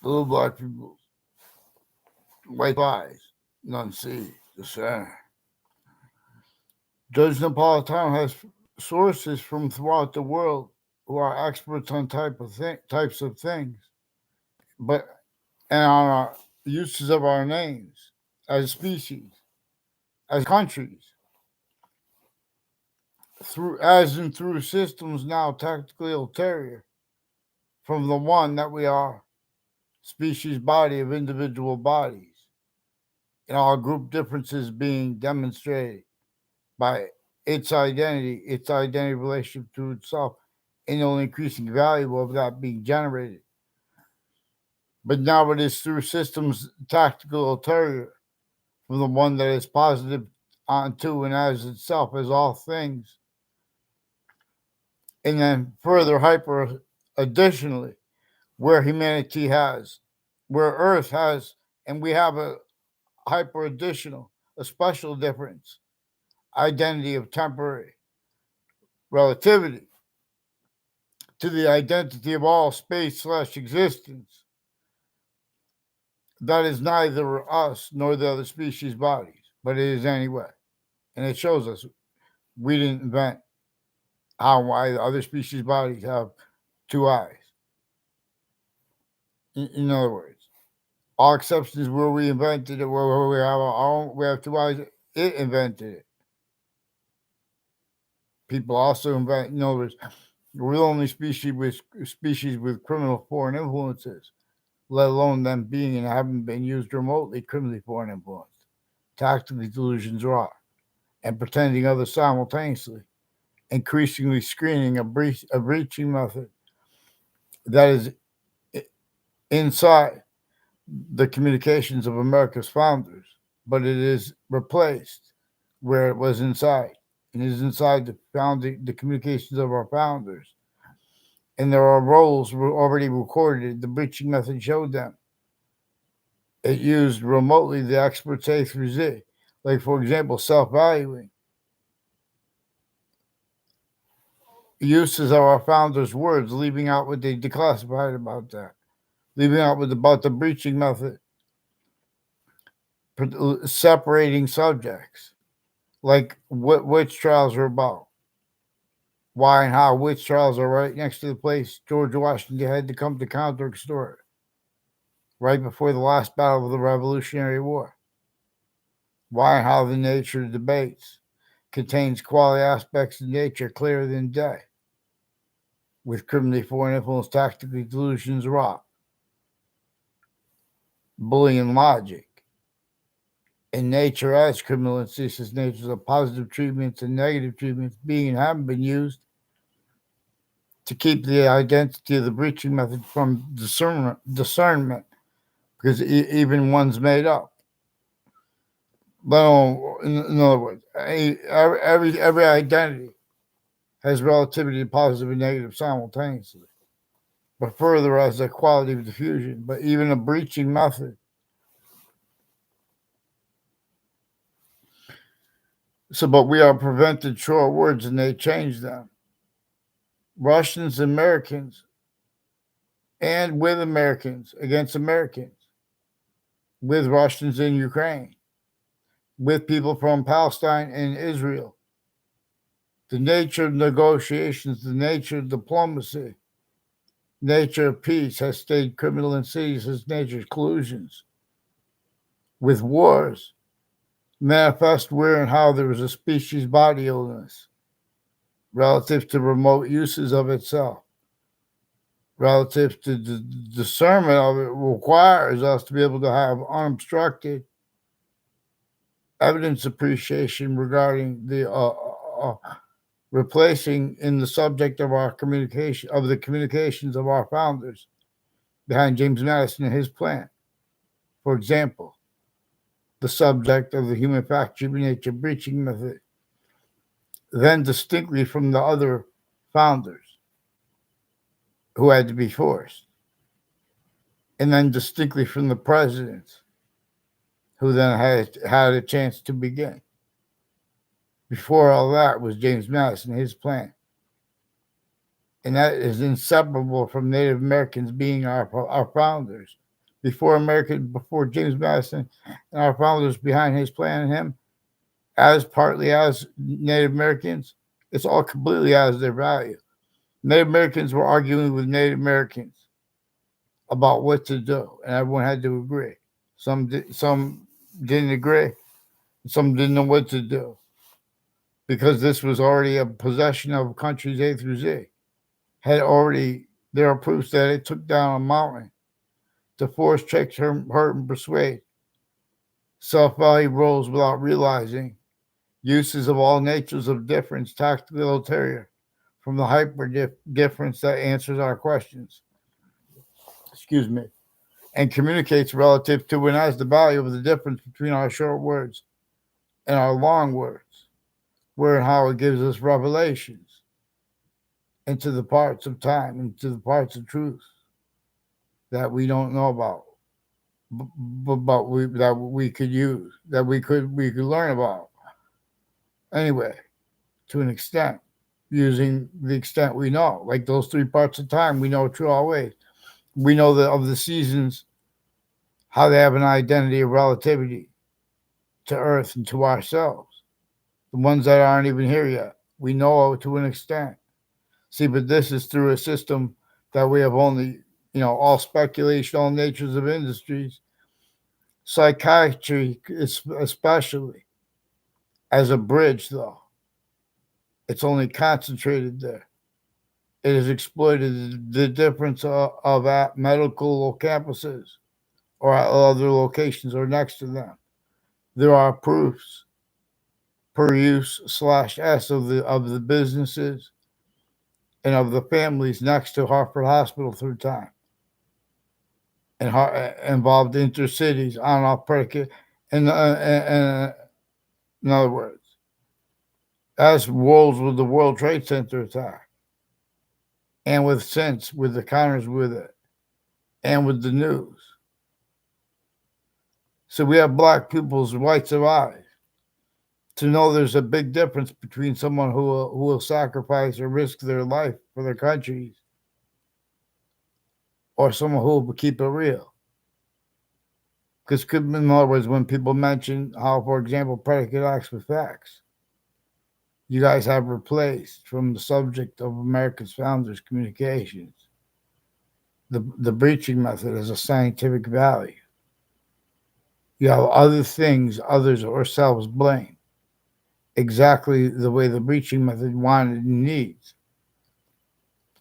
Little black people, white eyes, none see, discern. Judge Napolitano has sources from throughout the world who are experts on types of things, but and on our uses of our names as species, as countries, through as and through systems now technically ulterior from the one that we are, species body of individual bodies, and all group differences being demonstrated by its identity relationship to itself, and the only increasing value of that being generated. But now it is through systems tactical ulterior from the one that is positive onto and as itself as all things, and then further hyper additionally, where humanity has, where Earth has, and we have a hyper additional, a special difference, identity of temporary relativity to the identity of all space slash existence that is neither us nor the other species bodies, but it is anyway. And it shows us we didn't invent how why the other species bodies have two eyes. In other words, all exceptions where we invented it, where we have our own, we have two eyes, it invented it. People also invent, in other words, we're the only species with criminal foreign influences, let alone them being and having been used remotely criminally foreign influenced. Tactically delusions raw and pretending others simultaneously, increasingly screening a breaching method that is inside the communications of America's founders, but it is replaced where it was inside. It is inside the communications of our founders. And there are roles were already recorded. The breaching method showed them. It used remotely the experts A through Z. Like, for example, self-valuing. Uses of our founders' words, leaving out what they declassified about that. Leaving out what about the breaching method. Separating subjects. Like what witch trials are about. Why and how witch trials are right next to the place George Washington had to come to counter extort right before the last battle of the Revolutionary War. Why and how the nature of debates contains quality aspects of nature clearer than day, with criminally foreign influence, tactically delusions wrought, bullying logic, and nature as criminal and ceaseless natures of positive treatments and negative treatments being and haven't been used to keep the identity of the breaching method from discernment because even one's made up. But in other words, every identity has relativity to positive and negative simultaneously, but further as a quality of diffusion. But even a breaching method. So, but we are prevented short words and they change them. Russians, Americans, and with Americans against Americans, with Russians in Ukraine, with people from Palestine and Israel. The nature of negotiations, the nature of diplomacy, nature of peace has stayed criminal and cities as nature's collusions. With wars, manifest where and how there is a species body illness relative to remote uses of itself, relative to the discernment of it requires us to be able to have unobstructed evidence appreciation regarding the replacing in the subject of our communication of the communications of our founders behind James Madison and his plan. For example, the subject of the human fact human nature breaching method, then distinctly from the other founders who had to be forced, and then distinctly from the presidents who then had a chance to begin. Before all that was James Madison, his plan. And that is inseparable from Native Americans being our founders. before James Madison and our founders behind his plan and him, as partly as Native Americans, it's all completely as their value. Native Americans were arguing with Native Americans about what to do, and everyone had to agree. Some didn't agree, some didn't know what to do because this was already a possession of countries A through Z. Had already There are proofs that it took down a mountain to force, trick, hurt, and persuade. Self-value roles without realizing uses of all natures of difference, tactical ulterior, from the hyper difference that answers our questions. Excuse me. And communicates relative to and as the value of the difference between our short words and our long words, where and how it gives us revelations into the parts of time, into the parts of truth that we don't know about, but that we could use, that we could learn about. Anyway, to an extent, using the extent we know, like those three parts of time, we know true always. We know that of the seasons, how they have an identity of relativity to Earth and to ourselves. The ones that aren't even here yet, we know to an extent. See, but this is through a system that we have only, all speculation, all natures of industries, psychiatry, especially as a bridge, though. It's only concentrated there. It has exploited the difference of at medical campuses or at other locations or next to them. There are proofs per use slash S of the businesses and of the families next to Hartford Hospital through time and involved intercities on and off predicate. And in other words, as wolves with the World Trade Center attack, and with the counters with it, and with the news. So we have black people's rights of eyes to know there's a big difference between someone who will sacrifice or risk their life for their countries or someone who will keep it real. Because, in other words, when people mention how, for example, predicate acts with facts, you guys have replaced from the subject of America's founders' communications the breaching method as a scientific value. You have other things others or selves blame, exactly the way the breaching method wanted and needs.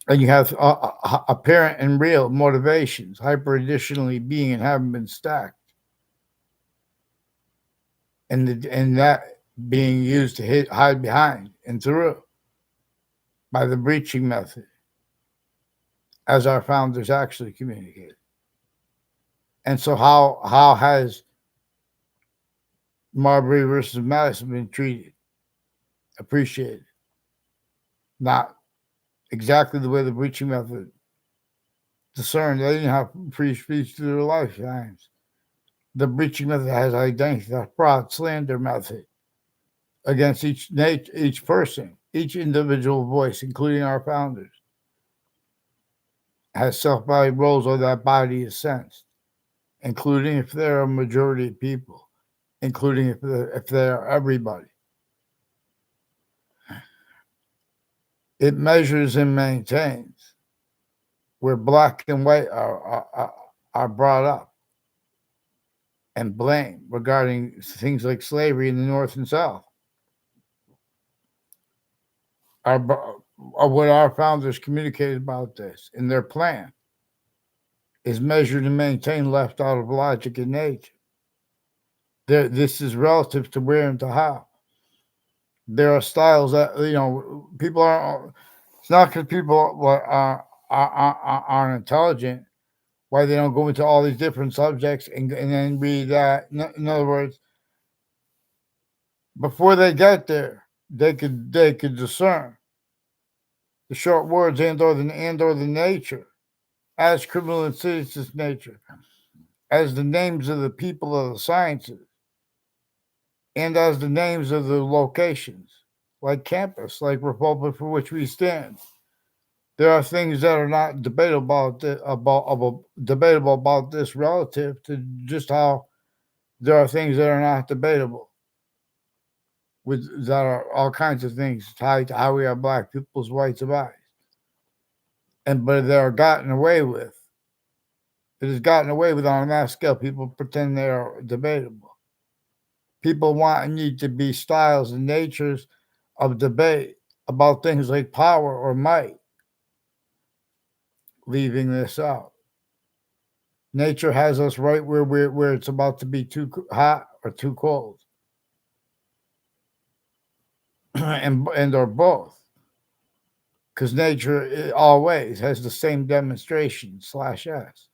And you have apparent and real motivations, hyper additionally being and having been stacked, and that being used to hide behind and through by the breaching method, as our founders actually communicated. And so, how has Marbury versus Madison been treated, appreciated? Not exactly the way the breaching method discerned. They didn't have free speech through their lifetimes. The breaching method has identity, the fraud, slander method against each person, each individual voice, including our founders, has self-value roles or that body is sensed, including if they're a majority of people, including if they're everybody. It measures and maintains where black and white are brought up and blamed regarding things like slavery in the North and South. What our founders communicated about this in their plan is measured and maintained left out of logic and nature. This is relative to where and to how. There are styles that, people aren't, it's not because people aren't intelligent why they don't go into all these different subjects and then read that. In other words, before they get there, they could discern the short words and or the nature as criminal insidious nature, as the names of the people of the sciences, and as the names of the locations, like campus, like Republic for which we stand. there are things that are not debatable about this relative to just how there are things that are not debatable with that are all kinds of things tied to how we have black people's rights of eyes, and but they are gotten away with. It is gotten away with on a mass scale. People pretend they are debatable. People want and need to be styles and natures of debate about things like power or might, leaving this out. Nature has us right where it's about to be too hot or too cold, and or both, because nature always has the same demonstration slash s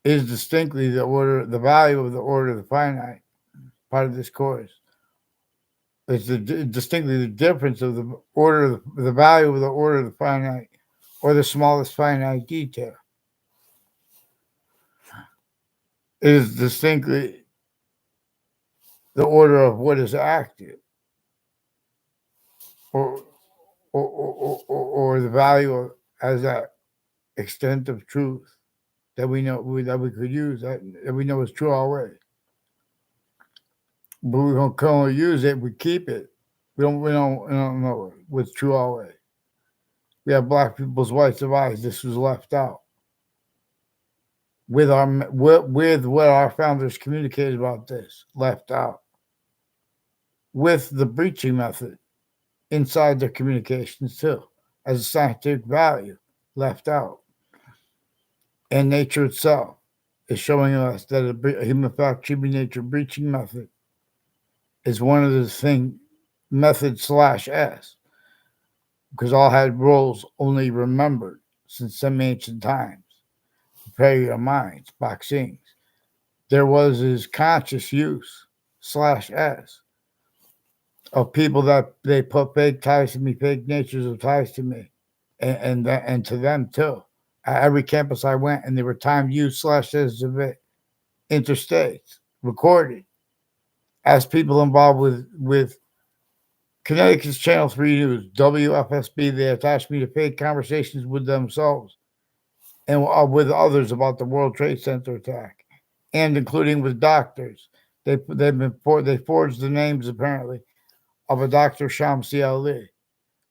is distinctly the value of the order of the finite part of this course. It's distinctly the difference of the order, the value of the order of the finite, or the smallest finite detail. It is distinctly the order of what is active, or or the value of, as that extent of truth that we know that we could use that we know is true already. But we don't can only use it. We keep it. We don't know what's true already. We have black people's rights of eyes. This was left out with what our founders communicated about this left out with the breaching method inside their communications too as a scientific value left out, and nature itself is showing us that a human fact human nature breaching method is one of the thing method slash s, because all had roles only remembered since some ancient times. Prepare your minds, boxings. There was his conscious use slash s of people that they put fake ties to me, fake natures of ties to me, and to them too. At every campus I went, and there were time use slash s of it, interstates recorded as people involved with Connecticut's Channel 3 News, WFSB. They attached me to fake conversations with themselves and with others about the World Trade Center attack, and including with doctors. They forged the names apparently of a Dr. Shamsi Ali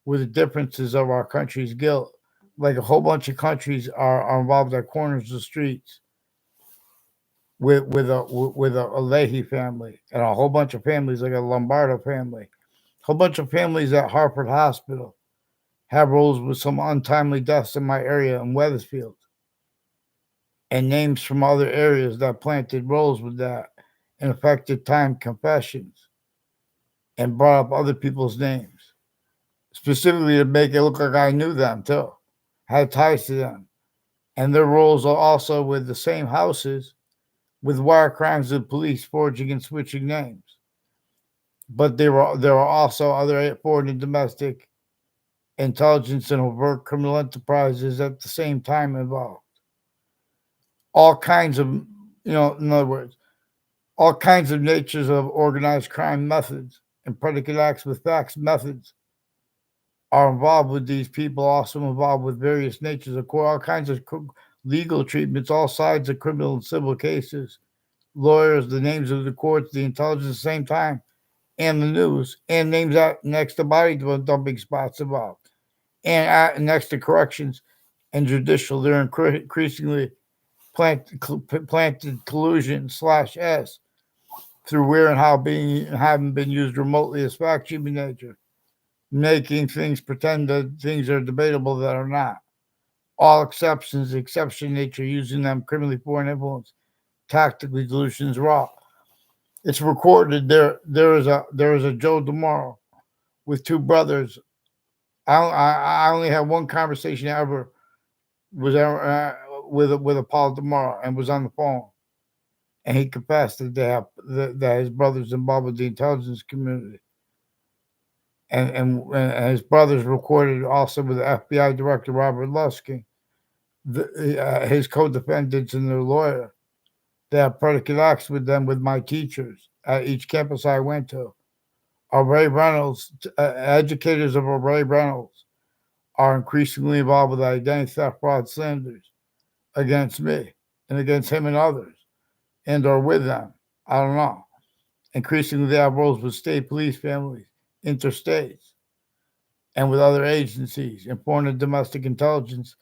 with the differences of our country's guilt. Like a whole bunch of countries are involved at corners of streets with a Leahy family and a whole bunch of families like a Lombardo family, a whole bunch of families at Hartford Hospital have roles with some untimely deaths in my area in Wethersfield, and names from other areas that planted roles with that and affected time confessions and brought up other people's names, specifically to make it look like I knew them too, had ties to them. And their roles are also with the same houses with wire crimes of police forging and switching names. But there are also other foreign and domestic intelligence and overt criminal enterprises at the same time involved. All kinds of, in other words, all kinds of natures of organized crime methods and predicate acts with facts methods are involved with these people, also involved with various natures of all kinds of legal treatments, all sides of criminal and civil cases, lawyers, the names of the courts, the intelligence at the same time, and the news, and names out next to body dumping spots involved, and next to corrections and judicial. They're increasingly planted collusion slash s through where and how haven't been used remotely as fact human nature, making things pretend that things are debatable that are not. All exceptions, exception nature, using them criminally foreign influence, tactically delusions raw. It's recorded there. There is a Joe tomorrow with two brothers. I only had one conversation ever was ever with a Paul tomorrow, and was on the phone, and he confessed that that his brother's involved with the intelligence community, and his brothers recorded also with the FBI director Robert Lusky, his co-defendants and their lawyer. They have predicate acts with them with my teachers at each campus I went to. Ray Reynolds, educators of Ray Reynolds, are increasingly involved with identity theft fraud slanders against me and against him and others, and or with them. I don't know. Increasingly, they have roles with state police families, interstates, and with other agencies and foreign and domestic intelligence,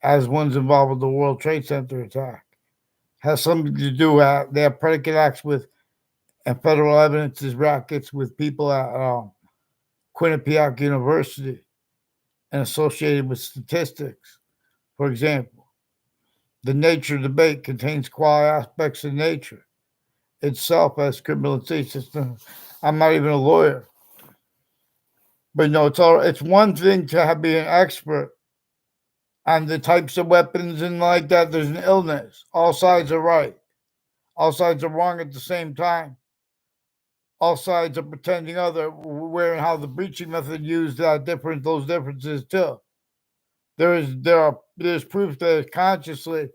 as ones involved with the World Trade Center attack. Has something to do with they have predicate acts with and federal evidences rackets with people at Quinnipiac University and associated with statistics. For example, the nature debate contains quality aspects of nature itself as criminalization. I'm not even a lawyer, but no, it's one thing to be an expert on the types of weapons and like that. There's an illness. All sides are right. All sides are wrong at the same time. All sides are pretending other where and how the breaching method used those differences too. There's proof that it's consciously,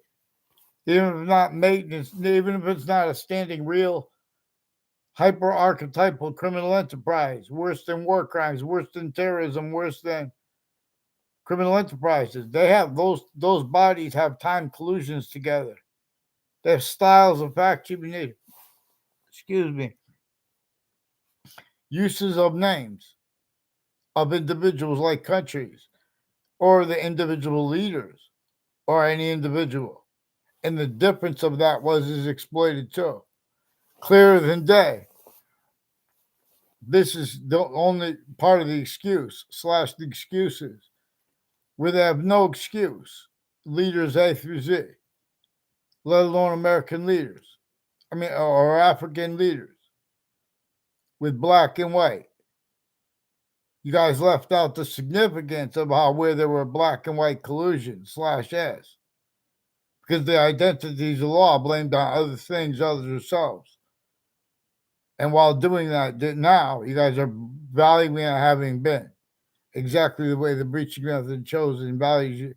even if not maintenance, even if it's not a standing real hyper archetypal criminal enterprise, worse than war crimes, worse than terrorism, worse than criminal enterprises. They have those bodies have time collusions together. They have styles of fact keeping, excuse me, uses of names of individuals like countries or the individual leaders or any individual. And the difference of that is exploited too. Clearer than day. This is the only part of the excuse / the excuses where they have no excuse. Leaders A through Z, let alone American leaders. Or African leaders with black and white. You guys left out the significance of where there were black and white collusion / S. Because the identities of law blamed on other things other than yourselves. And while doing that, now you guys are valuing it having been exactly the way the breaching method chosen values,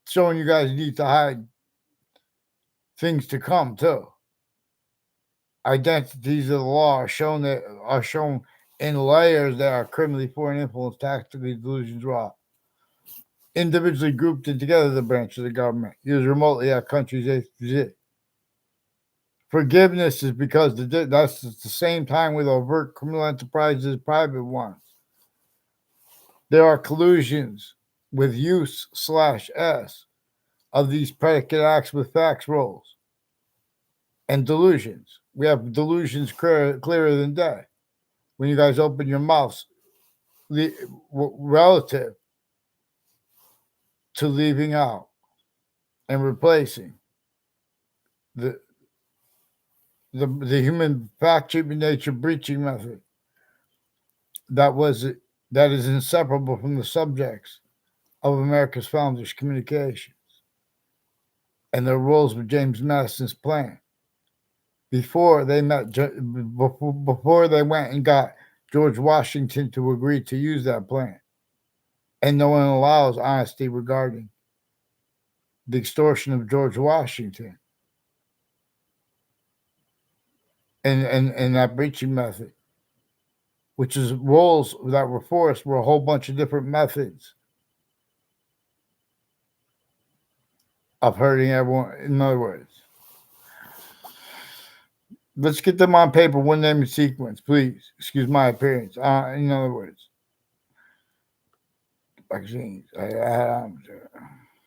showing you guys need to hide things to come too. Identities of the law are shown in layers that are criminally foreign influence, tactically delusions raw. Individually grouped and together the branches of the government, used remotely at countries A through Z. Forgiveness is because that's at the same time with overt criminal enterprises, private ones. There are collusions with use / S of these predicate acts with facts roles and delusions. We have delusions clearer than day. When you guys open your mouths relative to leaving out and replacing the human fact treatment nature breaching method that is inseparable from the subjects of America's founders' communications and their roles with James Madison's plan. Before they went and got George Washington to agree to use that plan. And no one allows honesty regarding the extortion of George Washington and that breaching method, which is roles that were forced were a whole bunch of different methods of hurting everyone. In other words, let's get them on paper, one name and sequence, please. Excuse my appearance. In other words, vaccines.